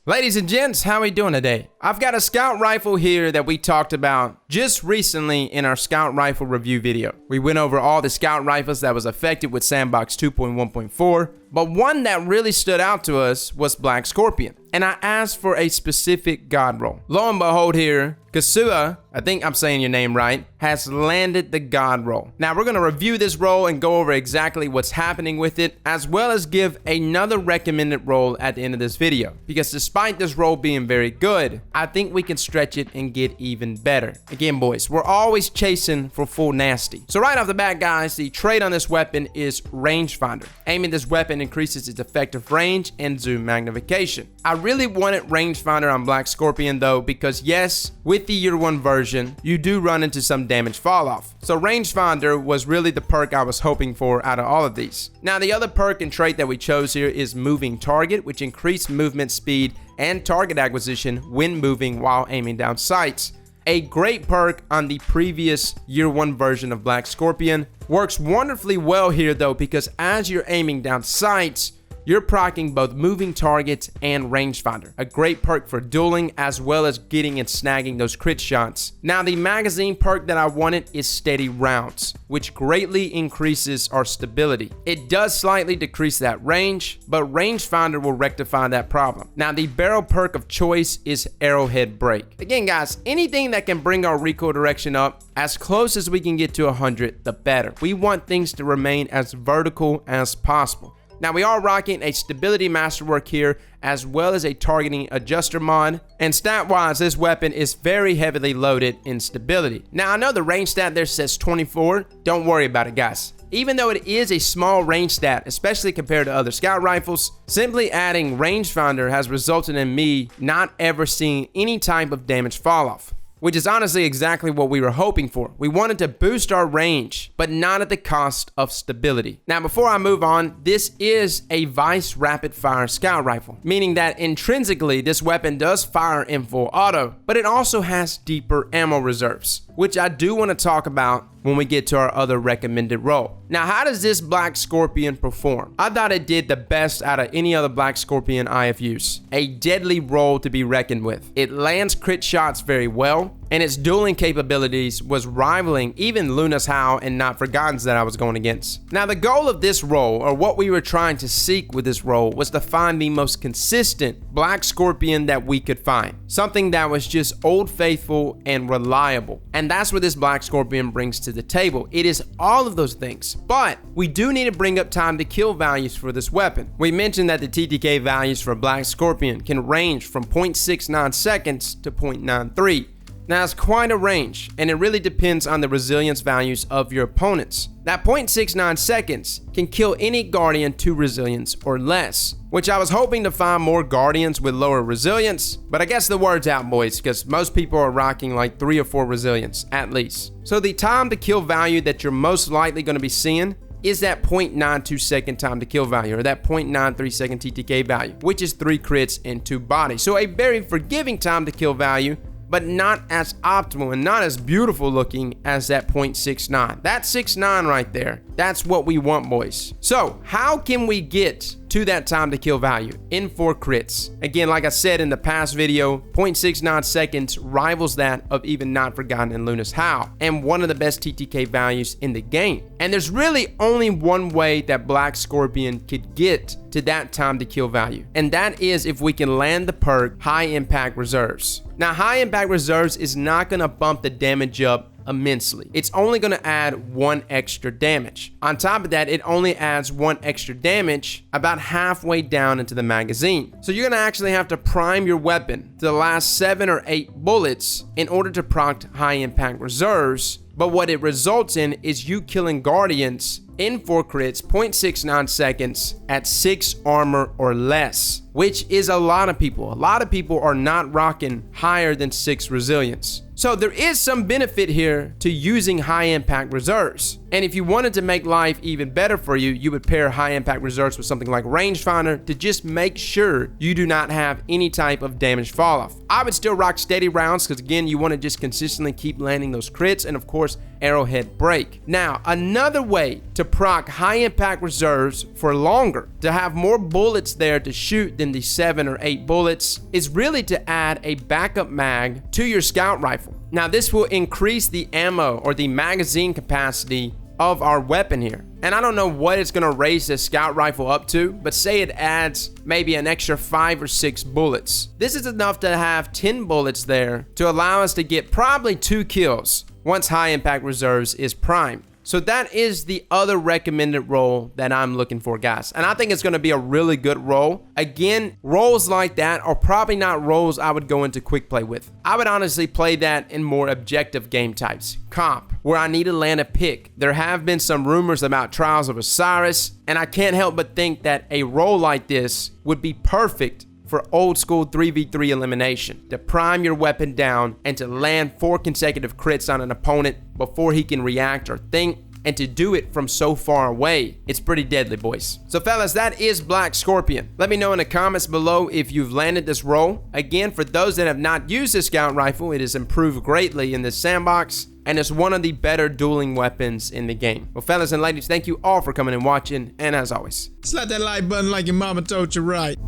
Ladies and gents, how we doing today? I've got a scout rifle here that we talked about just recently in our scout rifle review video. We went over all the scout rifles that was affected with Sandbox 2.1.4, but one that really stood out to us was Black Scorpion. And I asked for a specific god roll. Lo and behold here, Kasua, I think I'm saying your name right, has landed the god roll. Now we're going to review this roll and go over exactly what's happening with it, as well as give another recommended roll at the end of this video. Because despite this roll being very good, I think we can stretch it and get even better. Again, boys, we're always chasing for full nasty. So right off the bat, guys, the trait on this weapon is rangefinder. Aiming this weapon increases its effective range and zoom magnification. I really wanted rangefinder on Black Scorpion though, because yes, with the year 1 version, you do run into some damage fall off. So rangefinder was really the perk I was hoping for out of all of these. Now the other perk and trait that we chose here is moving target, which increased movement speed and target acquisition when moving while aiming down sights. A great perk on the previous year 1 version of Black Scorpion. Works wonderfully well here though, because as you're aiming down sights, you're proccing both moving targets and rangefinder. A great perk for dueling as well as getting and snagging those crit shots. Now the magazine perk that I wanted is steady rounds, which greatly increases our stability. It does slightly decrease that range, but rangefinder will rectify that problem. Now the barrel perk of choice is arrowhead break. Again guys, anything that can bring our recoil direction up as close as we can get to 100, the better. We want things to remain as vertical as possible. Now we are rocking a stability masterwork here, as well as a targeting adjuster mod, and stat wise this weapon is very heavily loaded in stability. Now I know the range stat there says 24, don't worry about it guys. Even though it is a small range stat, especially compared to other scout rifles, simply adding rangefinder has resulted in me not ever seeing any type of damage fall off. Which is honestly exactly what we were hoping for. We wanted to boost our range, but not at the cost of stability. Now, before I move on, this is a Vice rapid fire scout rifle, meaning that intrinsically this weapon does fire in full auto, but it also has deeper ammo reserves, which I do want to talk about when we get to our other recommended roll. Now, how does this Black Scorpion perform? I thought it did the best out of any other Black Scorpion IFUs. A deadly roll to be reckoned with. It lands crit shots very well, and its dueling capabilities was rivaling even Luna's Howl and Not Forgotten's that I was going against. Now, the goal of this roll, or what we were trying to seek with this roll, was to find the most consistent Black Scorpion that we could find. Something that was just old faithful and reliable. And that's what this Black Scorpion brings to the table. It is all of those things, but we do need to bring up time to kill values for this weapon. We mentioned that the TTK values for Black Scorpion can range from 0.69 seconds to 0.93. Now it's quite a range, and it really depends on the resilience values of your opponents. That 0.69 seconds can kill any Guardian to resilience or less, which I was hoping to find more Guardians with lower resilience, but I guess the word's out boys, because most people are rocking like 3 or 4 resilience at least. So the time to kill value that you're most likely going to be seeing is that 0.92 second time to kill value, or that 0.93 second TTK value, which is 3 crits and 2 bodies. So a very forgiving time to kill value, but not as optimal and not as beautiful looking as that 0.69. That 69 right there, that's what we want, boys. So how can we get to that time to kill value in 4 crits? Again, like I said in the past video, 0.69 seconds rivals that of even Not Forgotten and Luna's Howl, and one of the best TTK values in the game. And there's really only one way that Black Scorpion could get to that time to kill value, and that is if we can land the perk High Impact Reserves. Now, High Impact Reserves is not going to bump the damage up immensely. It's only going to add 1 extra damage. On top of that, it only adds 1 extra damage about halfway down into the magazine. So you're going to actually have to prime your weapon to the last 7 or 8 bullets in order to proc High Impact Reserves. But what it results in is you killing Guardians in 4 crits, 0.69 seconds at 6 armor or less, which is a lot of people. A lot of people are not rocking higher than 6 resilience. So there is some benefit here to using high impact reserves. And if you wanted to make life even better for you, you would pair high impact reserves with something like rangefinder to just make sure you do not have any type of damage fall off. I would still rock steady rounds because again, you want to just consistently keep landing those crits and of course, arrowhead break. Now, another way to proc high impact reserves for longer, to have more bullets there to shoot than the 7 or 8 bullets is really to add a backup mag to your scout rifle. Now this will increase the ammo or the magazine capacity of our weapon here. And I don't know what it's gonna raise the scout rifle up to, but say it adds maybe an extra 5 or 6 bullets. This is enough to have 10 bullets there to allow us to get probably 2 kills once high impact reserves is primed. So that is the other recommended role that I'm looking for, guys. And I think it's going to be a really good role. Again, roles like that are probably not roles I would go into quick play with. I would honestly play that in more objective game types. Comp, where I need to land a pick. There have been some rumors about Trials of Osiris, and I can't help but think that a role like this would be perfect for old school 3v3 elimination, to prime your weapon down and to land 4 consecutive crits on an opponent before he can react or think, and to do it from so far away. It's pretty deadly, boys. So fellas, that is Black Scorpion. Let me know in the comments below if you've landed this role. Again, for those that have not used this scout rifle, it has improved greatly in this sandbox, and it's one of the better dueling weapons in the game. Well, fellas and ladies, thank you all for coming and watching, and as always, slap that like button like your mama told you right.